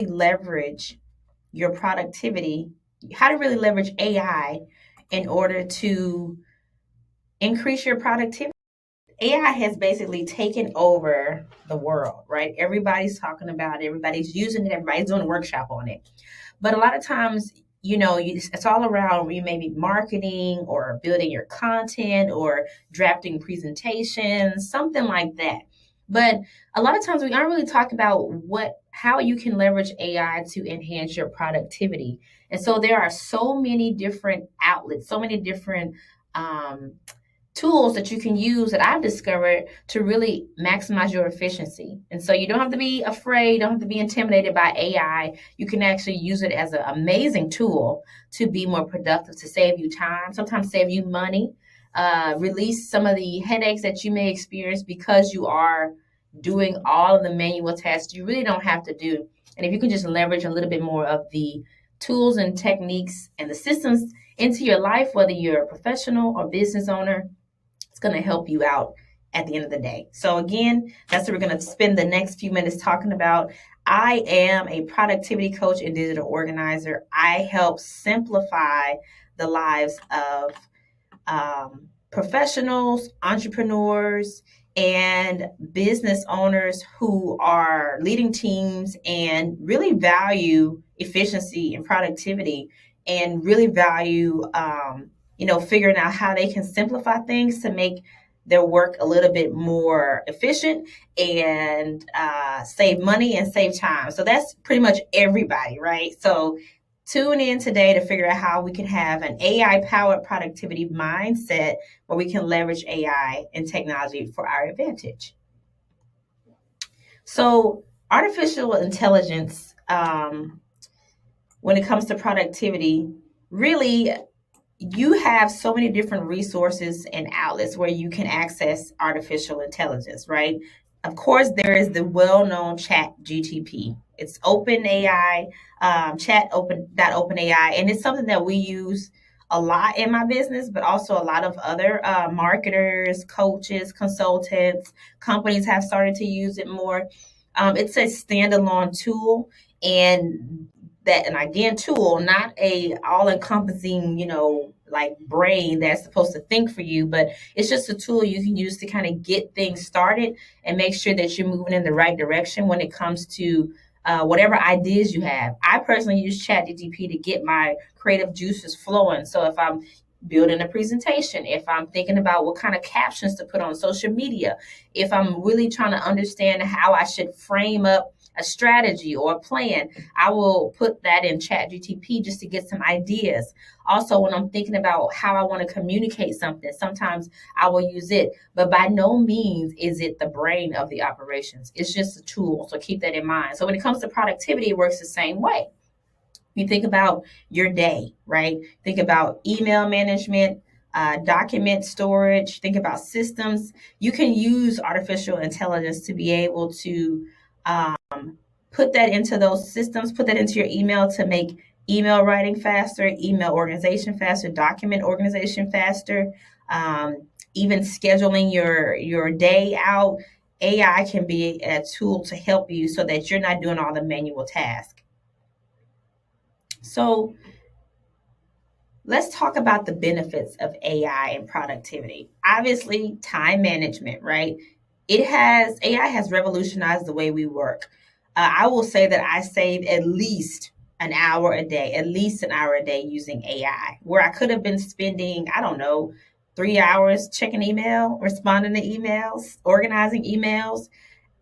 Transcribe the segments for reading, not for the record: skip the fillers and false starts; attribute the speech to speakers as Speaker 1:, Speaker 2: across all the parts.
Speaker 1: leverage your productivity, how to really leverage AI in order to increase your productivity. AI has basically taken over the world, right? Everybody's talking about it, everybody's using it, everybody's doing a workshop on it. But a lot of times, it's all around you maybe marketing or building your content or drafting presentations, something like that. But a lot of times we aren't really talking about how you can leverage AI to enhance your productivity. And so there are so many different outlets, so many different um, tools that you can use that I've discovered to really maximize your efficiency. And so you don't have to be afraid, don't have to be intimidated by AI. You can actually use it as an amazing tool to be more productive, to save you time, sometimes save you money, release some of the headaches that you may experience because you are doing all of the manual tasks you really don't have to do. And if you can just leverage a little bit more of the tools and techniques and the systems into your life, whether you're a professional or business owner, it's going to help you out at the end of the day. So again, that's what we're going to spend the next few minutes talking about. I am a productivity coach and digital organizer. I help simplify the lives of professionals, entrepreneurs, and business owners who are leading teams and really value efficiency and productivity and really value figuring out how they can simplify things to make their work a little bit more efficient and save money and save time. So that's pretty much everybody, right? So tune in today to figure out how we can have an AI powered productivity mindset where we can leverage AI and technology for our advantage. So, artificial intelligence, when it comes to productivity, really, you have so many different resources and outlets where you can access artificial intelligence, right? Of course, there is the well-known Chat GTP. It's OpenAI, chat.openai, and it's something that we use a lot in my business, but also a lot of other marketers, coaches, consultants, companies have started to use it more. It's a standalone tool, and again, tool, not a all-encompassing, like brain that's supposed to think for you, but it's just a tool you can use to kind of get things started and make sure that you're moving in the right direction when it comes to whatever ideas you have. I personally use ChatGPT to get my creative juices flowing. So if I'm building a presentation, if I'm thinking about what kind of captions to put on social media, if I'm really trying to understand how I should frame up a strategy or a plan, I will put that in ChatGPT just to get some ideas. Also, when I'm thinking about how I want to communicate something, sometimes I will use it, but by no means is it the brain of the operations. It's just a tool, so keep that in mind. So when it comes to productivity, it works the same way. You think about your day, right? Think about email management, document storage, think about systems. You can use artificial intelligence to be able to put that into those systems, put that into your email to make email writing faster, email organization faster, document organization faster, even scheduling your day out. AI can be a tool to help you so that you're not doing all the manual tasks. So let's talk about the benefits of AI and productivity. Obviously, time management, right? AI has revolutionized the way we work. I will say that I save at least an hour a day, at least an hour a day using AI, where I could have been spending, I don't know, 3 hours checking email, responding to emails, organizing emails.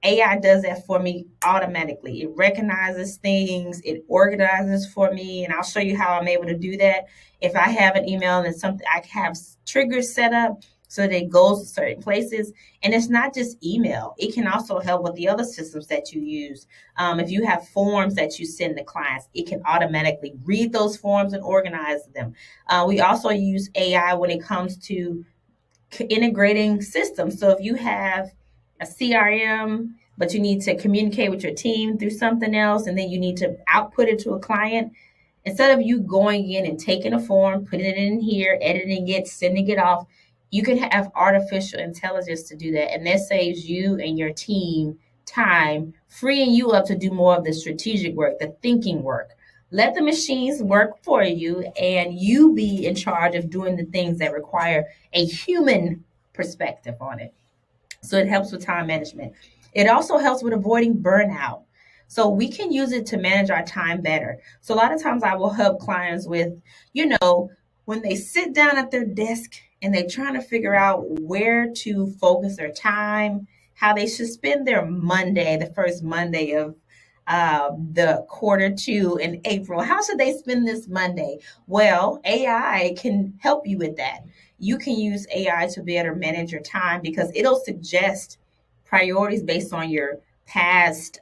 Speaker 1: AI does that for me automatically. It recognizes things, it organizes for me, and I'll show you how I'm able to do that. If I have an email and something, I have triggers set up so that it goes to certain places. And it's not just email, it can also help with the other systems that you use. If you have forms that you send to clients, it can automatically read those forms and organize them. We also use AI when it comes to integrating systems. So if you have a CRM, but you need to communicate with your team through something else, and then you need to output it to a client, instead of you going in and taking a form, putting it in here, editing it, sending it off, you can have artificial intelligence to do that. And that saves you and your team time, freeing you up to do more of the strategic work, the thinking work. Let the machines work for you and you be in charge of doing the things that require a human perspective on it. So it helps with time management. It also helps with avoiding burnout. So we can use it to manage our time better. So a lot of times I will help clients with, when they sit down at their desk and they're trying to figure out where to focus their time, how they should spend their Monday, the first Monday of the quarter two in April. How should they spend this Monday? Well, AI can help you with that. You can use AI to better manage your time because it'll suggest priorities based on your past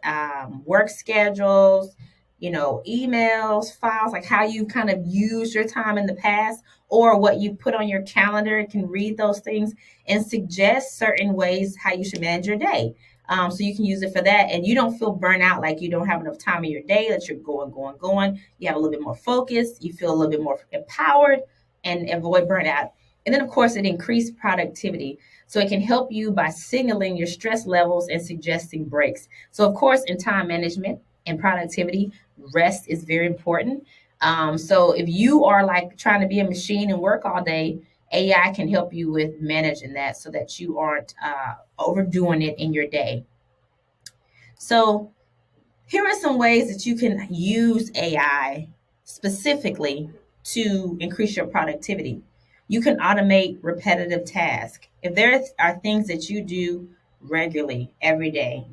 Speaker 1: work schedules, emails, files, like how you kind of used your time in the past or what you put on your calendar. It can read those things and suggest certain ways how you should manage your day. So you can use it for that, and you don't feel burnt out like you don't have enough time in your day, that you're going. You have a little bit more focus. You feel a little bit more empowered and avoid burnout. And then, of course, it increased productivity. So it can help you by signaling your stress levels and suggesting breaks. So, of course, in time management and productivity, rest is very important. So if you are like trying to be a machine and work all day, AI can help you with managing that so that you aren't overdoing it in your day. So here are some ways that you can use AI specifically to increase your productivity. You can automate repetitive tasks. If there are things that you do regularly every day,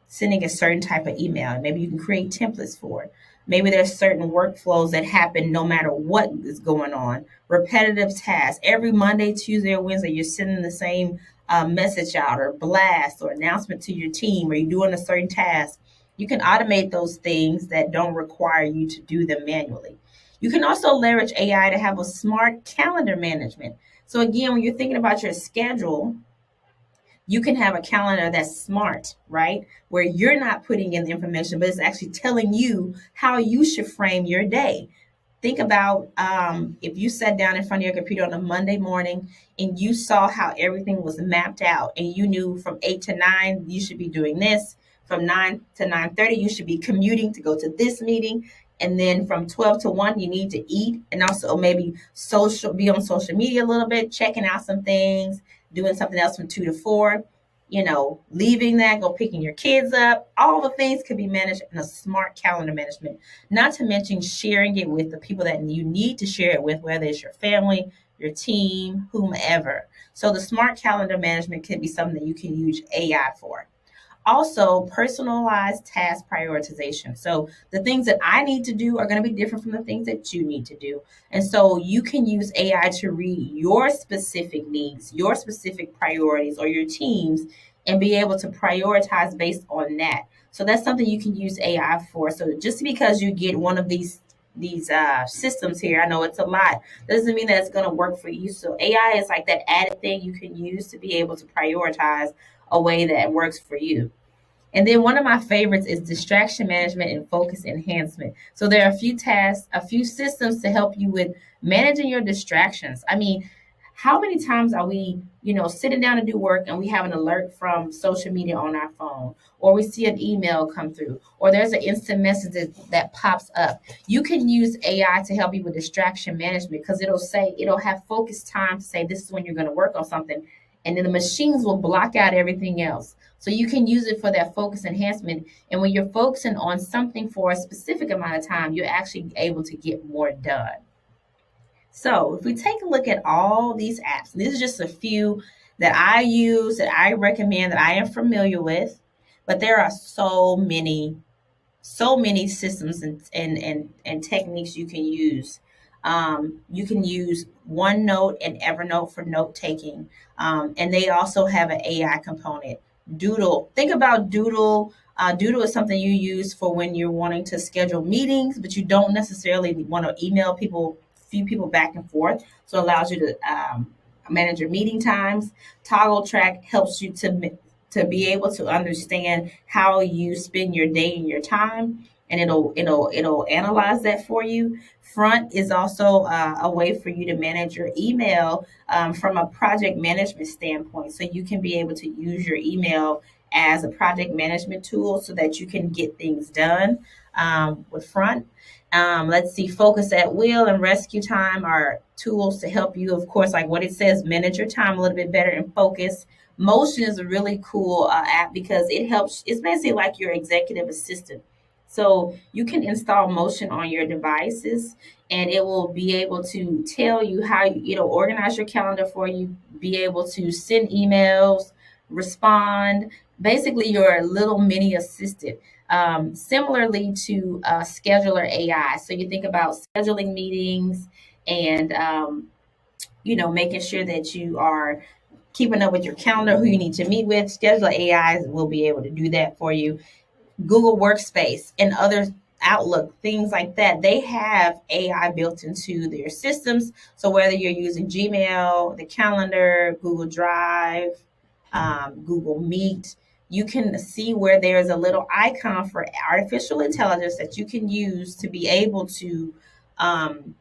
Speaker 1: sending a certain type of email, maybe you can create templates for it. Maybe there's certain workflows that happen no matter what is going on. Repetitive tasks. Every Monday, Tuesday, or Wednesday, you're sending the same message out or blast or announcement to your team, or you're doing a certain task. You can automate those things that don't require you to do them manually. You can also leverage AI to have a smart calendar management. So again, when you're thinking about your schedule, you can have a calendar that's smart, right? Where you're not putting in the information, but it's actually telling you how you should frame your day. Think about if you sat down in front of your computer on a Monday morning and you saw how everything was mapped out and you knew from 8 to 9 you should be doing this, from 9 to 9:30 you should be commuting to go to this meeting, and then from 12 to 1 you need to eat, and also maybe be on social media a little bit, checking out some things, doing something else from 2 to 4, leaving that, go picking your kids up. All the things could be managed in a smart calendar management, not to mention sharing it with the people that you need to share it with, whether it's your family, your team, whomever. So the smart calendar management could be something that you can use AI for. Also, personalized task prioritization. So the things that I need to do are going to be different from the things that you need to do. And so you can use AI to read your specific needs, your specific priorities, or your teams, and be able to prioritize based on that. So that's something you can use AI for. So just because you get one of these systems here, I know it's a lot, doesn't mean that it's going to work for you. So AI is like that added thing you can use to be able to prioritize a way that works for you. And then one of my favorites is distraction management and focus enhancement. So there are a few tasks, a few systems to help you with managing your distractions. I mean, how many times are we, sitting down to do work and we have an alert from social media on our phone, or we see an email come through, or there's an instant message that pops up? You can use AI to help you with distraction management because it'll have focus time to say this is when you're going to work on something, and then the machines will block out everything else. So you can use it for that focus enhancement. And when you're focusing on something for a specific amount of time, you're actually able to get more done. So if we take a look at all these apps, these are just a few that I use, that I recommend, that I am familiar with, but there are so many systems and techniques you can use. You can use OneNote and Evernote for note taking, and they also have an AI component. Doodle. Think about Doodle. Doodle is something you use for when you're wanting to schedule meetings, but you don't necessarily want to email few people back and forth. So it allows you to manage your meeting times. Toggle Track helps you to be able to understand how you spend your day and your time, and it'll analyze that for you. Front is also a way for you to manage your email from a project management standpoint, so you can be able to use your email as a project management tool so that you can get things done with front. Let's see, focus at will and rescue time are tools to help you, of course, like what it says, manage your time a little bit better and focus. Motion is a really cool app because it helps. It's basically like your executive assistant. So you can install Motion on your devices, and it will be able to tell you how organize your calendar for you, be able to send emails, respond. Basically, your little mini assistant. Similarly to Scheduler AI. So you think about scheduling meetings and making sure that you are keeping up with your calendar, who you need to meet with. Scheduler AI will be able to do that for you. Google Workspace and other Outlook, things like that, they have AI built into their systems. So whether you're using Gmail, the calendar, Google Drive, Google Meet, you can see where there's a little icon for artificial intelligence that you can use to be able to um,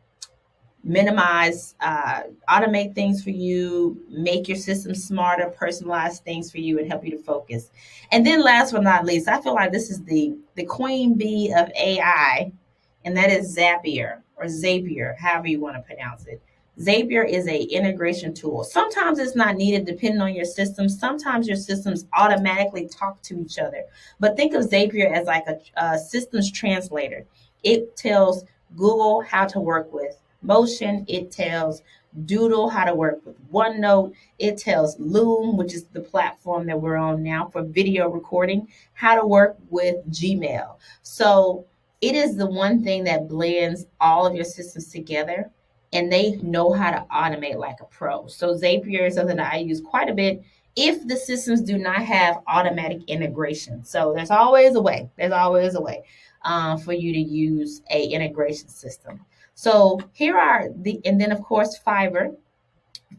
Speaker 1: minimize, automate things for you, make your system smarter, personalize things for you, and help you to focus. And then last but not least, I feel like this is the queen bee of AI, and that is Zapier or Zapier, however you want to pronounce it. Zapier is a integration tool. Sometimes it's not needed depending on your system. Sometimes your systems automatically talk to each other. But think of Zapier as like a systems translator. It tells Google how to work with Motion. It tells Doodle how to work with OneNote. It tells Loom, which is the platform that we're on now for video recording, how to work with Gmail. So it is the one thing that blends all of your systems together, and they know how to automate like a pro. So Zapier is something that I use quite a bit if the systems do not have automatic integration. So there's always a way. There's always a way for you to use a integration system. So here are and then of course Fiverr.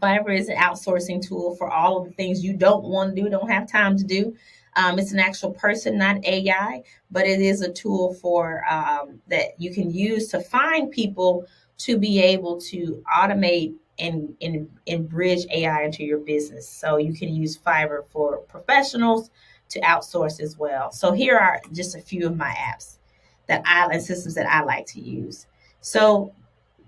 Speaker 1: Fiverr is an outsourcing tool for all of the things you don't want to do, don't have time to do. It's an actual person, not AI, but it is a tool for that you can use to find people to be able to automate and bridge AI into your business. So you can use Fiverr for professionals to outsource as well. So here are just a few of my apps and systems that I like to use. So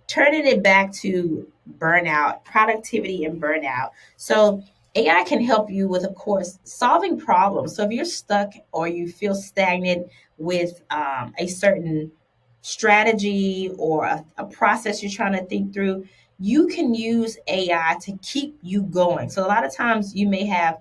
Speaker 1: turning it back to burnout, productivity and burnout. So AI can help you with, of course, solving problems. So if you're stuck or you feel stagnant with a certain strategy or a process you're trying to think through, you can use AI to keep you going. So a lot of times you may have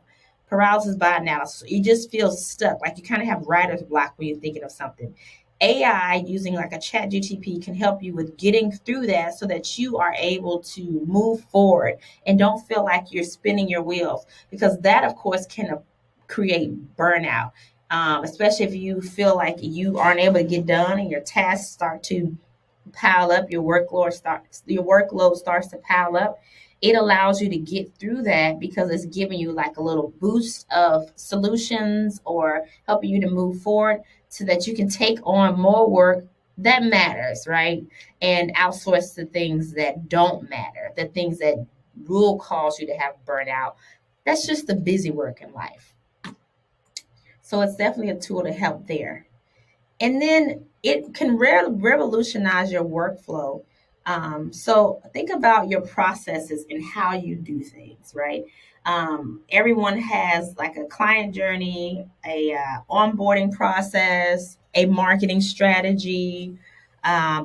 Speaker 1: paralysis by analysis. You just feel stuck, like you kind of have writer's block when you're thinking of something. AI using like a chat GTP can help you with getting through that so that you are able to move forward and don't feel like you're spinning your wheels, because that of course can create burnout, especially if you feel like you aren't able to get done and your tasks start to pile up, your workload starts to pile up. It allows you to get through that because it's giving you like a little boost of solutions or helping you to move forward so that you can take on more work that matters, right? And outsource the things that don't matter, the things that will cause you to have burnout. That's just the busy work in life. So it's definitely a tool to help there. And then it can revolutionize your workflow. So think about your processes and how you do things, right? Everyone has like a client journey, a onboarding process, a marketing strategy,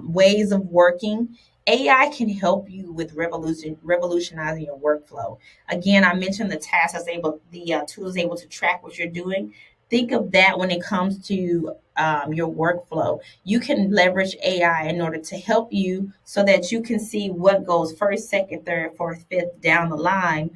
Speaker 1: ways of working. AI can help you with revolutionizing your workflow. Again, I mentioned the tool is able to track what you're doing. Think of that when it comes to your workflow. You can leverage AI in order to help you so that you can see what goes first, second, third, fourth, fifth down the line,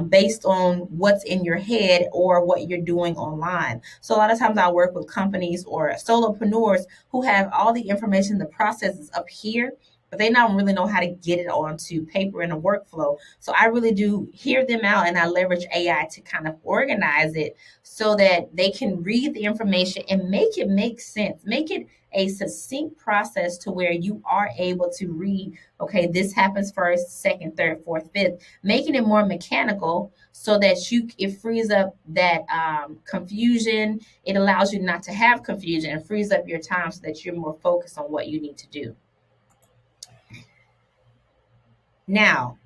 Speaker 1: based on what's in your head or what you're doing online. So a lot of times I work with companies or solopreneurs who have all the information, the processes up here, but they don't really know how to get it onto paper in a workflow. So I really do hear them out, and I leverage AI to kind of organize it so that they can read the information and make it make sense, make it a succinct process to where you are able to read, okay, this happens first, second, third, fourth, fifth, making it more mechanical so that it frees up that confusion. It allows you not to have confusion and frees up your time so that you're more focused on what you need to do. Now,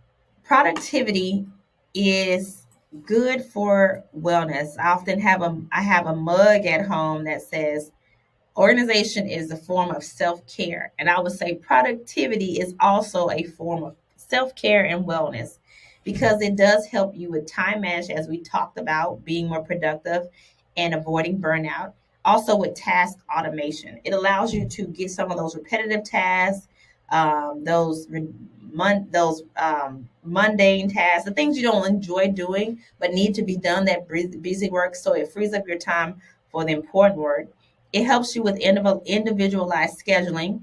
Speaker 1: productivity is good for wellness. I have a mug at home that says organization is a form of self-care, and I would say productivity is also a form of self-care and wellness because it does help you with time management, as we talked about, being more productive and avoiding burnout. Also with task automation, it allows you to get some of those repetitive tasks, those mundane tasks, the things you don't enjoy doing but need to be done, that busy work. So it frees up your time for the important work. It helps you with individualized scheduling,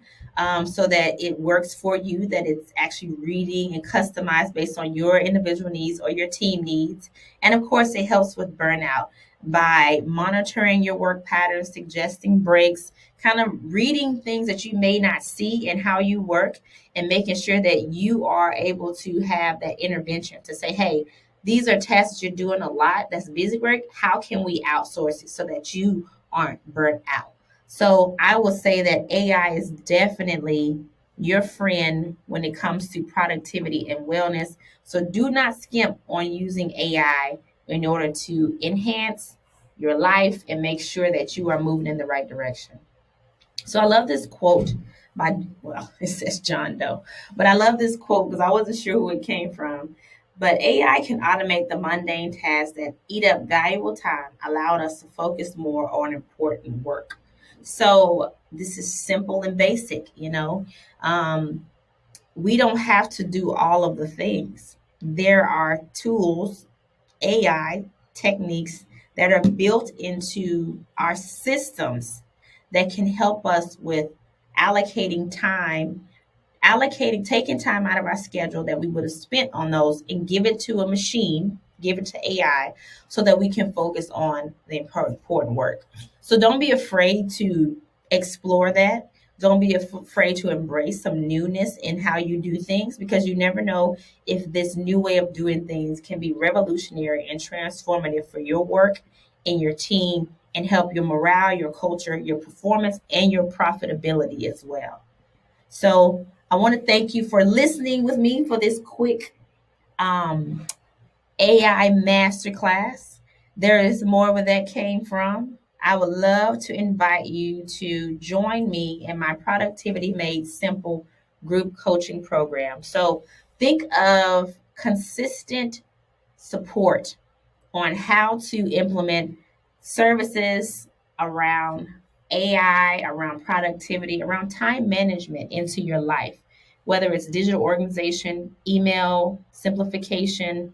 Speaker 1: so that it works for you, that it's actually reading and customized based on your individual needs or your team needs. And of course, it helps with burnout by monitoring your work patterns, suggesting breaks, kind of reading things that you may not see and how you work, and making sure that you are able to have that intervention to say, hey, these are tasks you're doing a lot, that's busy work. How can we outsource it so that you aren't burnt out? So I will say that AI is definitely your friend when it comes to productivity and wellness. So do not skimp on using AI in order to enhance your life and make sure that you are moving in the right direction. So I love this quote by, well, it says John Doe, but I love this quote because I wasn't sure who it came from. But AI can automate the mundane tasks that eat up valuable time, allowing us to focus more on important work. So this is simple and basic, you know. We don't have to do all of the things. There are tools, AI techniques that are built into our systems that can help us with allocating time, taking time out of our schedule that we would have spent on those and give it to a machine, give it to AI so that we can focus on the important work. So don't be afraid to explore that. Don't be afraid to embrace some newness in how you do things, because you never know if this new way of doing things can be revolutionary and transformative for your work and your team, and help your morale, your culture, your performance, and your profitability as well. So I want to thank you for listening with me for this quick um, AI masterclass. There is more where that came from. I would love to invite you to join me in my Productivity Made Simple group coaching program. So think of consistent support on how to implement services around AI, around productivity, around time management into your life, whether it's digital organization, email, simplification,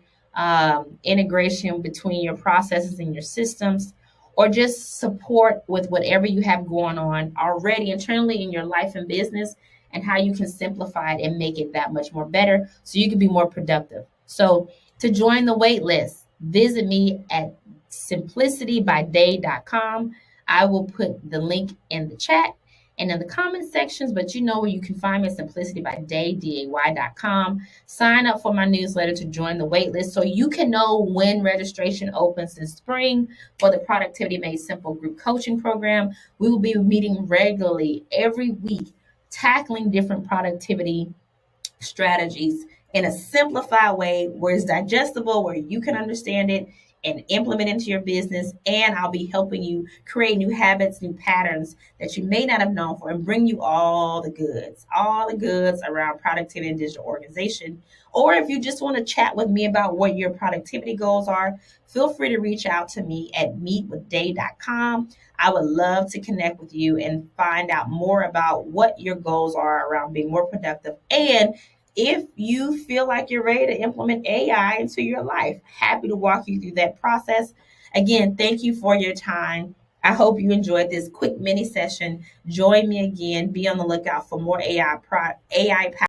Speaker 1: integration between your processes and your systems, or just support with whatever you have going on already internally in your life and business, and how you can simplify it and make it that much more better so you can be more productive. So to join the wait list, visit me at simplicitybyday.com. I will put the link in the chat and in the comment sections, but you know where you can find me at simplicitybyday.com. Sign up for my newsletter to join the wait list so you can know when registration opens in spring for the Productivity Made Simple group coaching program. We will be meeting regularly every week, tackling different productivity strategies in a simplified way where it's digestible, where you can understand it and implement into your business. And I'll be helping you create new habits, new patterns that you may not have known for, and bring you all the goods around productivity and digital organization. Or if you just want to chat with me about what your productivity goals are, feel free to reach out to me at meetwithday.com. I would love to connect with you and find out more about what your goals are around being more productive. And if you feel like you're ready to implement AI into your life, happy to walk you through that process. Again, thank you for your time. I hope you enjoyed this quick mini session. Join me again. Be on the lookout for more AI